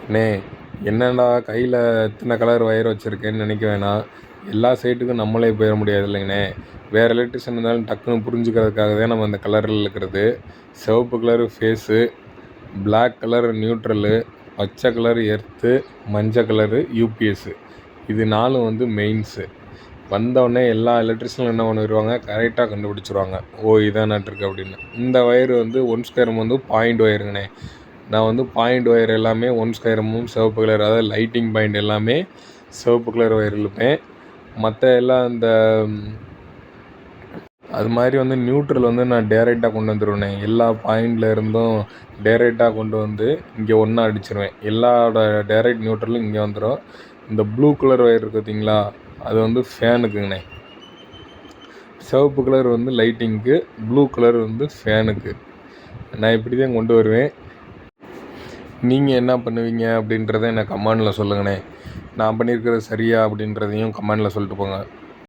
அண்ணே, என்னடா கையில் இத்தனை கலர் ஒயர் வச்சுருக்கேன்னு நினைக்க வேணாம். எல்லா சைட்டுக்கும் நம்மளே போயிட முடியாது இல்லைங்கண்ணே. வேறு எலக்ட்ரிஷியன் இருந்தாலும் டக்குன்னு புரிஞ்சுக்கிறதுக்காக தான் நம்ம இந்த கலரில் இருக்கிறது. சிவப்பு colour phase, black colour neutral, பச்சை கலர் எர்த்து, மஞ்சள் கலரு யூபிஎஸ்ஸு. இது 4 வந்து மெயின்ஸு. வந்தோடனே எல்லா எலக்ட்ரிஷியனும் என்ன பண்ணிடுவாங்க, கரெக்டாக கண்டுபிடிச்சிருவாங்க. ஓ, இதான் நட்டுருக்கு அப்படின்னு. இந்த ஒயர் வந்து 1 வந்து பாயிண்ட் ஒயருங்கண்ணே. நான் வந்து பாயிண்ட் ஒயர் எல்லாமே 1 சிவப்பு கலர், அதாவது லைட்டிங் பாயிண்ட் எல்லாமே சிவப்பு கலர் ஒயர் இழுப்பேன். மற்ற எல்லாம் இந்த அது மாதிரி வந்து நியூட்ரல் வந்து நான் டேரெக்டாக கொண்டு வந்துடுவேனே. எல்லா பாயிண்டில் இருந்தும் டேரெக்டாக கொண்டு வந்து இங்கே ஒன்றா அடிச்சிருவேன். எல்லாரோட டேரெக்ட் நியூட்ரலும் இங்கே வந்துடும். இந்த ப்ளூ கலர் ஒயர் இருக்குது பார்த்தீங்களா, அது வந்து ஃபேனுக்குங்கண்ணே. சிவப்பு கலர் வந்து லைட்டிங்க்கு, ப்ளூ கலர் வந்து ஃபேனுக்கு. நான் இப்படி தான் கொண்டு வருவேன். நீங்கள் என்ன பண்ணுவீங்க அப்படின்றத எனக்கு கமெண்டில் சொல்லுங்கண்ணே. நான் பண்ணியிருக்கிறது சரியா அப்படின்றதையும் கமெண்டில் சொல்லிட்டு போங்க.